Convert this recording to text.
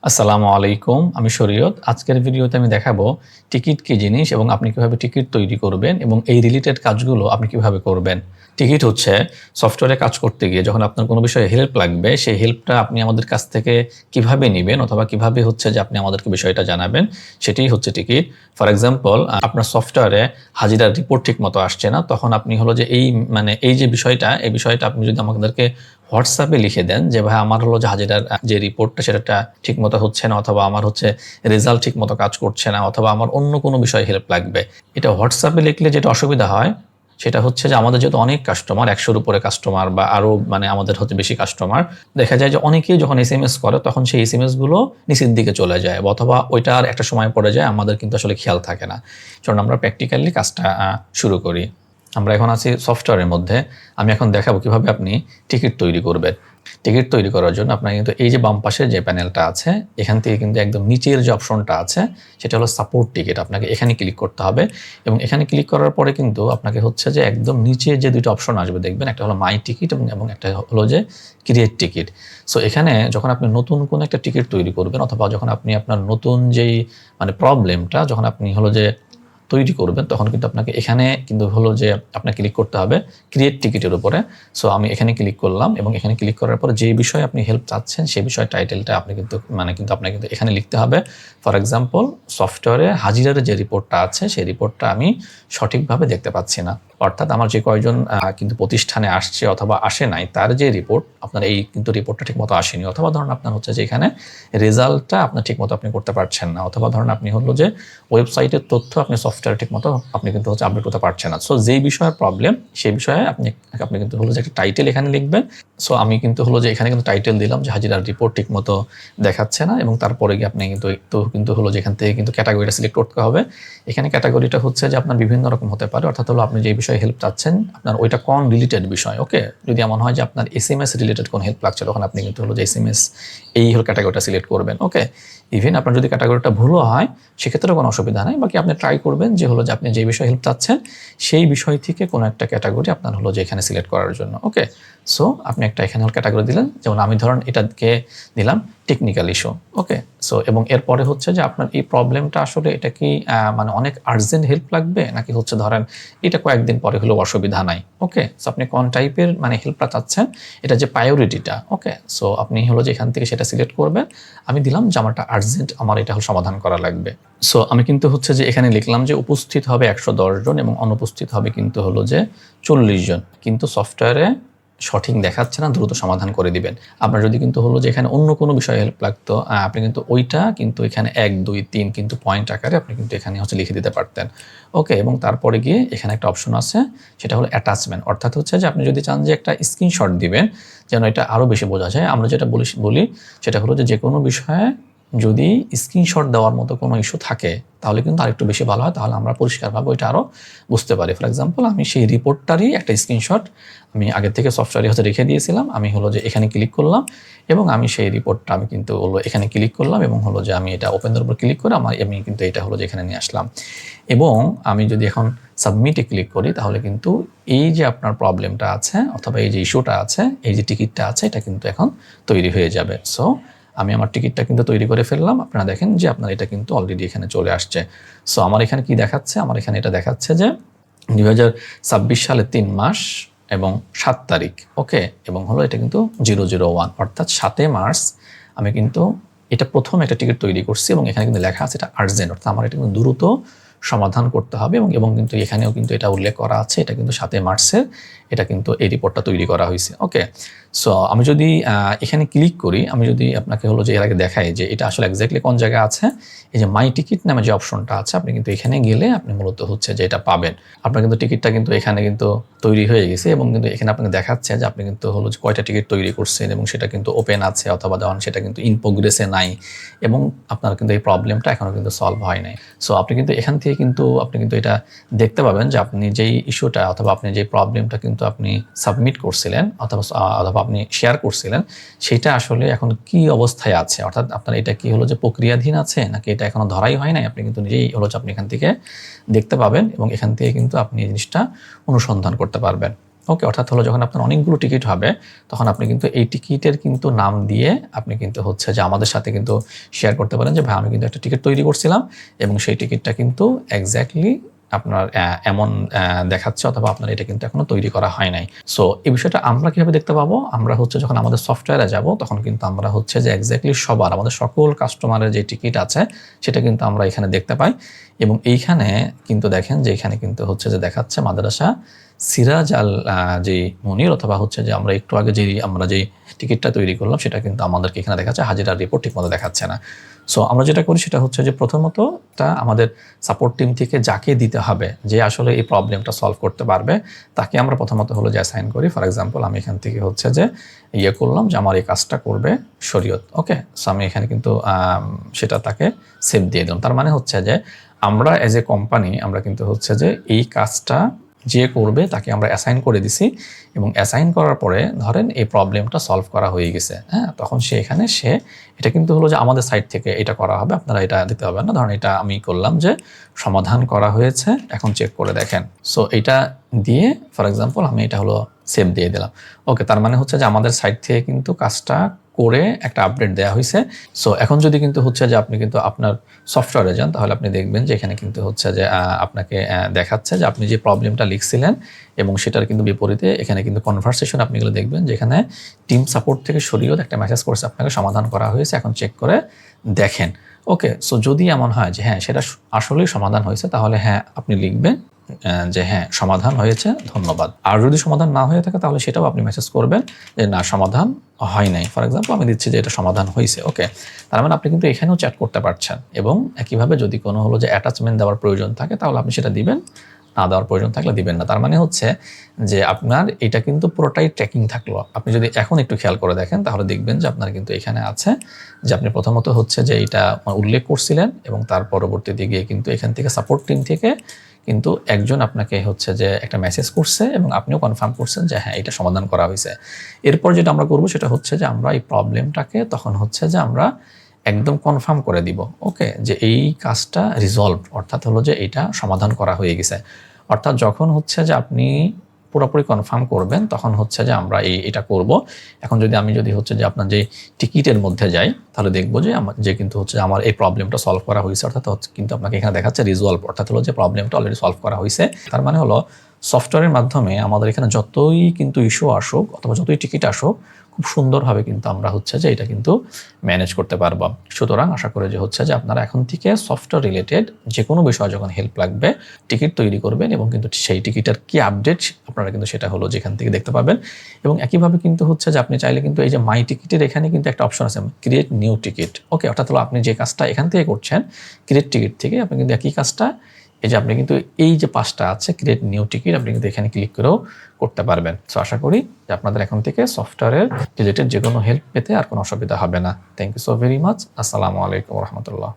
আসসালামু আলাইকুম, আমি শরীয়ত। আজকের ভিডিওতে আমি দেখাবো টিকিট কি জিনিস এবং আপনি কিভাবে টিকিট তৈরি করবেন এবং এই রিলেটেড কাজগুলো আপনি কিভাবে করবেন। টিকিট হচ্ছে সফটওয়্যারে কাজ করতে গিয়ে যখন আপনার কোনো বিষয়ে হেল্প লাগবে, সেই হেল্পটা আপনি আমাদের কাছ থেকে কিভাবে নিবেন অথবা কিভাবে হচ্ছে যে আপনি আমাদেরকে বিষয়টা জানাবেন, সেটাই হচ্ছে টিকিট। ফর এক্সাম্পল, আপনার সফটওয়্যারে হাজিরার রিপোর্ট ঠিকমতো আসছে না, তখন আপনি হলো যে এই যে বিষয়টা, এই বিষয়টা আপনি যদি আমাদেরকে হোয়াটসঅ্যাপে লিখে দেন যে ভাই আমার হলো যে হাজিরার যে রিপোর্টটা সেটা ঠিকমতো হচ্ছে না, অথবা আমার হচ্ছে রেজাল্ট ঠিকমতো কাজ করছে না, অথবা আমার অন্য কোনো বিষয়ে হেল্প লাগবে। এটা হোয়াটসঅ্যাপে লিখলে যেটা অসুবিধা হয় সেটা হচ্ছে যে আমাদের যেহেতু অনেক কাস্টমার, ১০০-র উপরে কাস্টমার বা আরও আমাদের হচ্ছে বেশি কাস্টমার, দেখা যায় যে অনেকেই যখন এসএমএস করে তখন সেই এসএমএসগুলো নিচের দিকে চলে যায়, অথবা ওইটার একটা সময় পড়ে যায়, আমাদের কিন্তু আসলে খেয়াল থাকে না। কারণ আমরা প্র্যাকটিক্যালি কাজটা শুরু করি। আমরা এখন আছি সফটওয়্যারের মধ্যে। আমি এখন দেখাবো কিভাবে আপনি টিকিট তৈরি করবেন। টিকিট তৈরি করার জন্য আপনার কিন্তু এই যে বাম পাশে যে প্যানেলটা আছে, এখান থেকে কিন্তু একদম নিচের যে অপশনটা আছে সেটা হলো সাপোর্ট টিকিট। আপনাকে এখানে ক্লিক করতে হবে এবং এখানে ক্লিক করার পরে কিন্তু আপনাকে হচ্ছে যে একদম নিচে যে দুটো অপশন আসবে দেখবেন, একটা হলো মাই টিকিট এবং একটা হলো যে ক্রিয়েট টিকিট। সো এখানে যখন আপনি নতুন কোনো একটা টিকিট তৈরি করবেন, অথবা যখন আপনি আপনার নতুন যেই প্রবলেমটা যখন আপনি হলো যে তৈরি করবেন, তখন কিন্তু আপনাকে এখানে কিন্তু হলো যে আপনাকে ক্লিক করতে হবে ক্রিয়েট টিকিটের উপরে। সো আমি এখানে ক্লিক করলাম এবং এখানে ক্লিক করার পরে যে বিষয়ে আপনি হেল্প চাচ্ছেন সেই বিষয় টাইটেলটা আপনি কিন্তু আপনাকে কিন্তু এখানে লিখতে হবে। ফর এক্সাম্পল, সফটওয়্যারে হাজিরার যে রিপোর্টটা আছে সেই রিপোর্টটা আমি সঠিকভাবে দেখতে পাচ্ছি না, অর্থাৎ আমার যে কয়জন কিন্তু প্রতিষ্ঠানে আসছে অথবা আসে নাই তার যে রিপোর্ট, আপনার এই কিন্তু রিপোর্টটা ঠিকমতো আসেনি, অথবা ধরুন আপনার হচ্ছে যে এখানে রেজাল্টটা আপনার ঠিকমতো আপনি করতে পারছেন না, অথবা ধরুন আপনি হলো যে ওয়েবসাইটের তথ্য আপনি সফটওয়্যার ঠিকমতো আপনি কিন্তু হচ্ছে আপডেট করতে পারছেন না। সো যেই বিষয়ে প্রবলেম সেই বিষয়ে আপনি কিন্তু হলো যে একটা টাইটেল এখানে লিখবেন। সো আমি কিন্তু হলো যে এখানে কিন্তু টাইটেল দিলাম যে হাজিরার রিপোর্ট ঠিকমতো দেখাচ্ছে না, এবং তারপরে গিয়ে আপনি কিন্তু হলো যে এখান থেকে কিন্তু ক্যাটাগরিটা সিলেক্ট করতে হবে। এখানে ক্যাটাগরিটা হচ্ছে যে আপনার বিভিন্ন রকম হতে পারে, অর্থাৎ হলো আপনি যে বিষয়ে হেল্প চাচ্ছেন আপনার ওইটা কোন রিলেটেড বিষয়। ওকে, যদি এমন হয় যে আপনার এসএমএস রিলেটেড কোন হেল্প লাগছে, তখন আপনি কিন্তু হলো যে এসএমএস এই হলো ক্যাটাগরিটা সিলেক্ট করবেন। ওকে, ইভেন আপনার যদি ক্যাটাগরিটা ভুলও হয় সেক্ষেত্রেও কোনো অসুবিধা নাই, বাকি আপনি ট্রাই করবেন যে হলো যে আপনি যে বিষয়ে হেল্প চাচ্ছেন সেই বিষয় থেকে কোনো একটা ক্যাটাগরি আপনার হলো যে এখানে সিলেক্ট করার জন্য। ওকে, সো আপনি একটা এখানে হল ক্যাটাগরি দিলেন, যেমন আমি ধরেন এটাকে দিলাম টেকনিক্যাল ইস্যু। ওকে, সো এবং এরপরে হচ্ছে যে আপনার এই প্রবলেমটা আসলে এটা কি অনেক আর্জেন্ট হেল্প লাগবে, নাকি হচ্ছে ধরেন এটা কয়েকদিন পরে হলেও অসুবিধা নাই। ওকে, সো আপনি কোন টাইপের হেল্পটা চাচ্ছেন, এটা যে প্রায়োরিটিটা। ওকে, সো আপনি হলো যে এখান থেকে সেটা সিলেক্ট করবেন। আমি দিলাম যে আমারটা আর্জেন্ট, আমার এটা হলো সমাধান করা লাগবে। সো আমি কিন্তু হচ্ছে যে এখানে লিখলাম যে উপস্থিত হবে ১১০ জন এবং অনুপস্থিত হবে কিন্তু হলো যে ৪০ জন, কিন্তু সফটওয়্যারে সঠিক দেখাচ্ছে না, দ্রুত সমাধান করে দিবেন। আপনার যদি কিন্তু হলো যে এখানে অন্য কোনো বিষয়ে হেল্প লাগতো, আপনি কিন্তু ওইটা কিন্তু এখানে ১, ২, ৩ কিন্তু পয়েন্ট আকারে আপনি কিন্তু এখানে হচ্ছে লিখে দিতে পারতেন। ওকে, এবং তারপরে গিয়ে এখানে একটা অপশন আছে, সেটা হলো অ্যাটাচমেন্ট, অর্থাৎ হচ্ছে যে আপনি যদি চান যে একটা স্ক্রিনশট দিবেন যেন এটা আরও বেশি বোঝা যায়। আমরা যেটা বলি সেটা হলো যে কোনো বিষয়ে যদি স্ক্রিনশট দেওয়ার মতো কোনো ইস্যু থাকে তাহলে কিন্তু আরেকটু বেশি ভালো হয়, তাহলে আমরা পরিষ্কারভাবে ওইটা আরও বুঝতে পারি। ফর এক্সাম্পল, আমি সেই রিপোর্টটারই একটা স্ক্রিনশট আমি আগের থেকে সফটওয়্যারে হচ্ছে রেখে দিয়েছিলাম। আমি হলো যে এখানে ক্লিক করলাম এবং আমি সেই রিপোর্টটা আমি কিন্তু হলো এখানে ক্লিক করলাম এবং হলো যে আমি এটা ওপেনের উপর ক্লিক করে আমি কিন্তু এটা হলো যে এখানে নিয়ে আসলাম, এবং আমি যদি এখন সাবমিটে ক্লিক করি তাহলে কিন্তু এই যে আপনার প্রবলেমটা আছে অথবা এই যে ইস্যুটা আছে, এই যে টিকিটটা আছে, এটা কিন্তু এখন তৈরি হয়ে যাবে। সো আমি আমার টিকিটটা কিন্তু তৈরি করে ফেললাম। আপনারা দেখেন যে আপনার এটা কিন্তু অলরেডি এখানে চলে আসছে। সো আমার এখানে কি দেখাচ্ছে, আমার এখানে এটা দেখাচ্ছে যে 2026 সালের ৩ মাস এবং ৭ তারিখ। ওকে, এবং হলো এটা কিন্তু 001, অর্থাৎ 7 মার্চ আমি কিন্তু এটা প্রথম একটা টিকিট তৈরি করছি এবং এখানে কিন্তু লেখা আছে এটা আর্জেন্ট, অর্থাৎ আমার এটা কিন্তু দ্রুত সমাধান করতে হবে, এবং কিন্তু এখানেও কিন্তু এটা উল্লেখ করা আছে এটা কিন্তু 7 মার্চের এটা কিন্তু এই রিপোর্টটা তৈরি করা হয়েছে। ওকে, সো আমি যদি এখানে ক্লিক করি, আমি যদি আপনাকে হলো যে এর আগে দেখাই যে এটা আসলে এক্স্যাক্টলি কোন জায়গায় আছে, এই যে মাই টিকিট নামে যে অপশনটা আছে, আপনি কিন্তু এখানে গেলে আপনি মূলত হচ্ছে যে এটা পাবেন। আপনার কিন্তু টিকিটটা কিন্তু এখানে কিন্তু তৈরি হয়ে গেছে এবং কিন্তু এখানে আপনাকে দেখাচ্ছে যে আপনি কিন্তু হলো যে কয়টা টিকিট তৈরি করছেন এবং সেটা কিন্তু ওপেন আছে, অথবা ধরুন সেটা কিন্তু ইন প্রোগ্রেসে নাই, এবং আপনার কিন্তু এই প্রবলেমটা এখনও কিন্তু সলভ হয় নাই। সো আপনি কিন্তু এখান থেকে কিন্তু আপনি কিন্তু এটা দেখতে পাবেন যে আপনি যেই ইস্যুটা অথবা আপনি যেই প্রবলেমটা কিন্তু আপনি সাবমিট করছিলেন অথবা আপনি শেয়ার করছিলেন, সেটা আসলে এখন কি অবস্থায় আছে, অর্থাৎ আপনার এটা কি হলো যে প্রক্রিয়াধীন আছে নাকি এটা এখনো ধরাই হয় নাই, আপনি কিন্তু নিজেই হলো যে আপনি এখান থেকে দেখতে পাবেন এবং এখান থেকে কিন্তু আপনি এই জিনিসটা অনুসন্ধান করতে পারবেন। ওকে, অর্থাৎ হলো যখন আপনার অনেকগুলো টিকিট হবে তখন আপনি কিন্তু এই টিকিটের কিন্তু নাম দিয়ে আপনি কিন্তু হচ্ছে যে আমাদের সাথে কিন্তু শেয়ার করতে পারেন যে ভাই আমি কিন্তু একটা টিকিট তৈরি করছিলাম এবং সেই টিকিটটা কিন্তু এক্স্যাক্টলি আপনার এমন দেখাচ্ছে, অথবা আপনার এটা কিন্তু এখনো তৈরি করা হয় নাই। সো এই বিষয়টা আমরা কিভাবে দেখতে পাবো? আমরা হচ্ছে যখন আমাদের সফটওয়্যারে যাব তখন কিন্তু আমরা হচ্ছে যে এক্স্যাক্টলি সবার আমাদের সকল কাস্টমারের যে টিকিট আছে সেটা কিন্তু আমরা এখানে দেখতে পাই। এবং এইখানে কিন্তু দেখেন যে এখানে কিন্তু হচ্ছে যে দেখাচ্ছে মাদ্রাসা সিরাজ আল যে মনির, অথবা হচ্ছে যে আমরা একটু আগে আমরা যে টিকিটটা তৈরি করলাম সেটা কিন্তু আমাদেরকে এখানে দেখাচ্ছে, হাজিরার রিপোর্ট ঠিকমতো দেখাচ্ছে না। সো আমরা যেটা করি সেটা হচ্ছে যে প্রথমত আমাদের সাপোর্ট টিম থেকে যাকে দিতে হবে, যে আসলে এই প্রবলেমটা সলভ করতে পারবে, তাকে আমরা প্রথমত হলো যে অ্যাসাইন করি। ফর এক্সাম্পল আমি এখান থেকে হচ্ছে যে করলাম যে আমার এই কাজটা করবে শরীয়ত। ওকে, সো আমি এখানে কিন্তু সেটা তাকে সেভ দিয়ে দিলাম। তার মানে হচ্ছে যে আমরা এজ এ কোম্পানি আমরা কিন্তু হচ্ছে যে এই কাজটা যে করবে তাকে আমরা অ্যাসাইন করে দিছি, এবং অ্যাসাইন করার পরে ধরেন এই প্রবলেমটা সলভ করা হয়ে গেছে, হ্যাঁ, তখন সে এটা কিন্তু হলো যে আমাদের সাইড থেকে এটা করা হবে, আপনারা এটা দিতে হবে না। ধরেন এটা আমি করলাম যে সমাধান করা হয়েছে, এখন চেক করে দেখেন। সো এটা দিয়ে ফর এক্সাম্পল আমি এটা হলো সেভ দিয়ে দিলাম। ওকে, তার মানে হচ্ছে যে আমাদের সাইড থেকে কিন্তু কাজটা করে একটা আপডেট দেওয়া হয়েছে। সো এখন যদি কিন্তু হচ্ছে যে আপনি কিন্তু আপনার সফটওয়্যারে যান তাহলে আপনি দেখবেন যে এখানে কিন্তু হচ্ছে যে আপনাকে দেখাচ্ছে যে আপনি যে প্রবলেমটা লিখছিলেন এবং সেটার কিন্তু বিপরীতে এখানে কিন্তু কনভারসেশন আপনি এগুলো দেখবেন, যেখানে টিম সাপোর্ট থেকে শরীয়ত একটা মেসেজ করছে আপনাকে সমাধান করা হয়েছে, এখন চেক করে দেখেন। ওকে, সো যদি এমন হয় যে হ্যাঁ সেটা আসলেই সমাধান হয়েছে তাহলে হ্যাঁ আপনি লিখবেন যে হ্যাঁ সমাধান হয়েছে, ধন্যবাদ। আর যদি সমাধান না হয়ে থাকে তাহলে সেটাও আপনি মেসেজ করবেন যে না সমাধান হয় নাই। ফর এক্সাম্পল আমি দিচ্ছি যে এটা সমাধান হয়েছে। ওকে, তার মানে আপনি কিন্তু এখানেও চ্যাট করতে পারছেন, এবং একইভাবে যদি কোনো হলো যে অ্যাটাচমেন্ট দেওয়ার প্রয়োজন থাকে তাহলে আপনি সেটা দিবেন, না দেওয়ার প্রয়োজন থাকলে দিবেন না। তার মানে হচ্ছে যে আপনার এটা কিন্তু পুরোটাই ট্র্যাকিং থাকলো। আপনি যদি এখন একটু খেয়াল করে দেখেন তাহলে দেখবেন যে আপনার কিন্তু এখানে আছে যে আপনি প্রথমত হচ্ছে যে এটা উল্লেখ করছিলেন, এবং তার পরবর্তীতে গিয়ে কিন্তু এখান থেকে সাপোর্ট টিম থেকে কিন্তু একজন আপনাকে হচ্ছে যে একটা মেসেজ করছে এবং আপনিও কনফার্ম করছেন যে হ্যাঁ এটা সমাধান করা হয়েছে। এরপর যেটা আমরা করব সেটা হচ্ছে যে আমরা এই প্রবলেমটাকে তখন হচ্ছে যে আমরা একদম কনফার্ম করে দিব, ওকে, যে এই কাজটা রিজলভ, অর্থাৎ হলো যে এটা সমাধান করা হয়ে গেছে। অর্থাৎ যখন হচ্ছে যে আপনি পুরোপুরি কনফার্ম করবেন তখন হচ্ছে যে আমরা এটা করব। এখন যদি হচ্ছে যে আপনার যে টিকিটের মধ্যে যাই তাহলে দেখবো যে কিন্তু হচ্ছে আমার এই প্রবলেমটা সলভ করা হয়েছে, অর্থাৎ কিন্তু আপনাকে এখানে দেখাচ্ছে রিজলভ, অর্থাৎ হলো যে প্রবলেমটা অলরেডি সলভ করা হয়েছে। তার মানে হলো সফটওয়্যারের মাধ্যমে আমাদের এখানে যতই কিন্তু ইস্যু আসুক অথবা যতই টিকিট আসুক খুব সুন্দরভাবে কিন্তু আমরা হচ্ছে যে এটা কিন্তু ম্যানেজ করতে পারবো। সুতরাং আশা করি যে হচ্ছে যে আপনারা এখন থেকে সফটওয়্যার রিলেটেড যে কোনো বিষয়ে যখন হেল্প লাগবে টিকিট তৈরি করবেন, এবং কিন্তু সেই টিকিটের কি আপডেট আপনারা কিন্তু সেটা হলো যেখান থেকে দেখতে পাবেন। এবং একইভাবে কিন্তু হচ্ছে যে আপনি চাইলে কিন্তু এই যে মাই টিকিটের এখানে কিন্তু একটা অপশন আছে ক্রিয়েট নিউ টিকিট। ওকে, অর্থাৎ হলো আপনি যে কাজটা এখান থেকে করছেন ক্রিয়েট টিকিট থেকে, আপনি কিন্তু একই কাজটা এই যে আপনি কিন্তু এই যে পাঁচটা আছে ক্রিয়েট নিউ টিকিট আপনি কিন্তু এখানে ক্লিক করেও করতে পারবেন। সো আশা করি যে আপনাদের এখন থেকে সফটওয়্যারের রিলেটেড যে কোনো হেল্প পেতে আর কোনো অসুবিধা হবে না। Thank you so very much. আসসালামু আলাইকুম রহমতুল্লাহ।